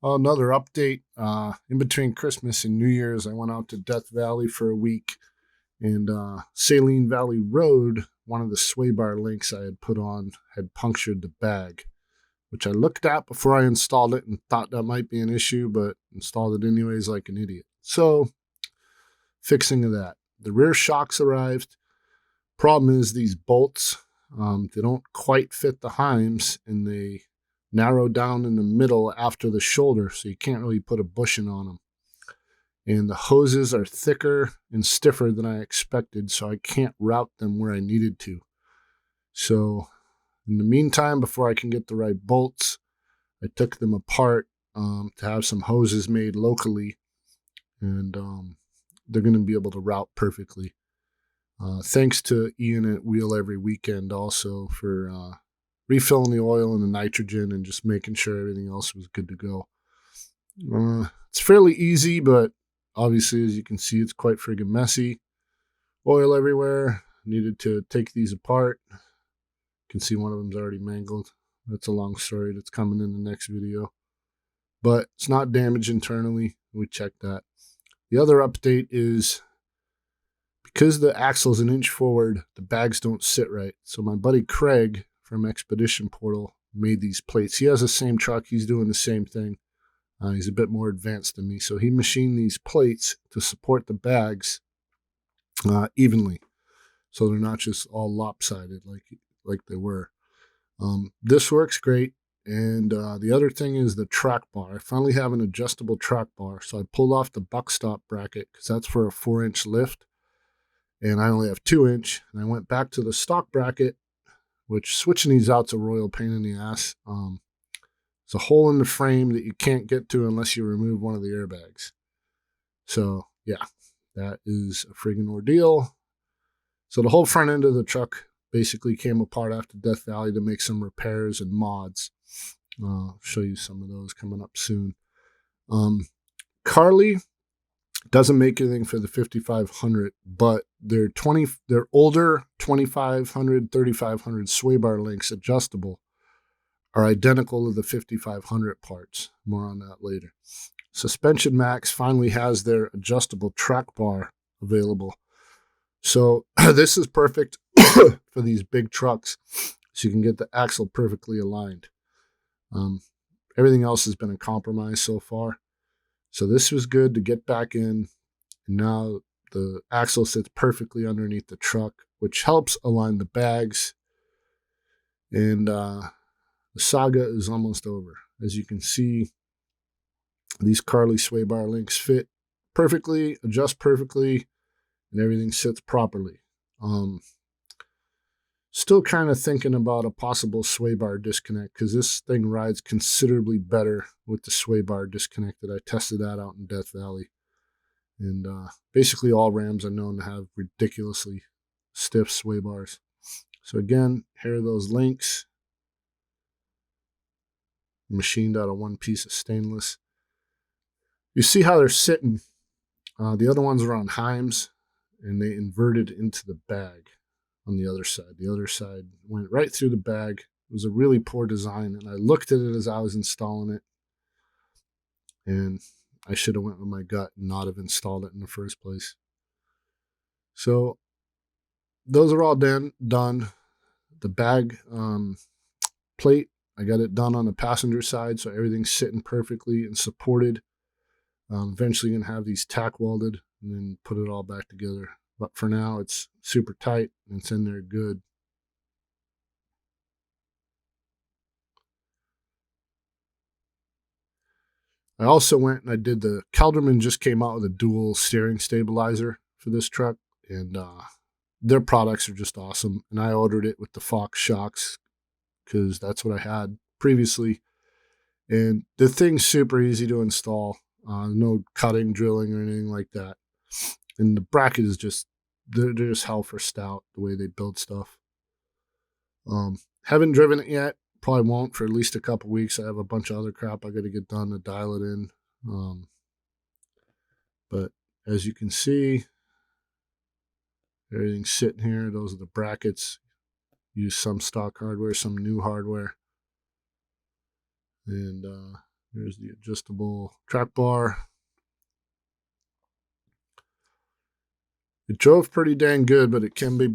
Another update. In between Christmas and New Year's, I went out to Death Valley for a week, and Saline Valley Road, one of the sway bar links I had put on, had punctured the bag, which I looked at before I installed it and thought that might be an issue, but installed it anyways like an idiot. So, fixing of that. The rear shocks arrived. Problem is, these bolts, they don't quite fit the heims, and they narrow down in the middle after the shoulder, so you can't really put a bushing on them. And the hoses are thicker and stiffer than I expected, so I can't route them where I needed to. So in the meantime, before I can get the right bolts, I took them apart to have some hoses made locally, and they're going to be able to route perfectly. Thanks to Ian at Wheel Every Weekend also for refilling the oil and the nitrogen and just making sure everything else was good to go. It's fairly easy, but obviously, as you can see, it's quite friggin' messy. Oil everywhere. Needed to take these apart. You can see one of them's already mangled. That's a long story that's coming in the next video. But it's not damaged internally. We checked that. The other update is because the axle's an inch forward, the bags don't sit right. So my buddy Craig from Expedition Portal made these plates. He has the same truck. He's doing the same thing. He's a bit more advanced than me. So he machined these plates to support the bags evenly. So they're not just all lopsided like they were. This works great. And the other thing is the track bar. I finally have an adjustable track bar. So I pulled off the buck stop bracket because that's for a 4-inch lift. And I only have 2-inch. And I went back to the stock bracket, which switching these out's a royal pain in the ass. It's a hole in the frame that you can't get to unless you remove one of the airbags. So, yeah, that is a friggin' ordeal. So the whole front end of the truck basically came apart after Death Valley to make some repairs and mods. I'll show you some of those coming up soon. Carly doesn't make anything for the 5500, but their older 2500, 3500 sway bar links adjustable are identical to the 5500 parts. More on that later. Suspension Max finally has their adjustable track bar available. So this is perfect for these big trucks, so you can get the axle perfectly aligned. Everything else has been a compromise so far. So this was good to get back in. And now the axle sits perfectly underneath the truck, which helps align the bags. And the saga is almost over. As you can see, these Carly sway bar links fit perfectly, adjust perfectly, and everything sits properly. Still kind of thinking about a possible sway bar disconnect because this thing rides considerably better with the sway bar disconnected. I tested that out in Death Valley. And basically all Rams are known to have ridiculously stiff sway bars. So again, here are those links. Machined out of one piece of stainless. You see how they're sitting. The other ones are on heims, and they inverted into the bag on the other side. The other side went right through the bag. It was a really poor design, and I looked at it as I was installing it, and I should have went with my gut and not have installed it in the first place. So those are all done. The bag plate, I got it done on the passenger side, so everything's sitting perfectly and supported. Eventually going to have these tack welded and then put it all back together. But for now, it's super tight and it's in there good. I also went and I did the Kelderman just came out with a dual steering stabilizer for this truck, and their products are just awesome. And I ordered it with the Fox shocks because that's what I had previously. And the thing's super easy to install. No cutting, drilling, or anything like that. And the bracket is just, they're just hell for stout, the way they build stuff. Haven't driven it yet. Probably won't for at least a couple weeks. I have a bunch of other crap I got to get done to dial it in. But as you can see, everything's sitting here. Those are the brackets. Use some stock hardware, some new hardware. And There's the adjustable track bar. It drove pretty dang good, but it can be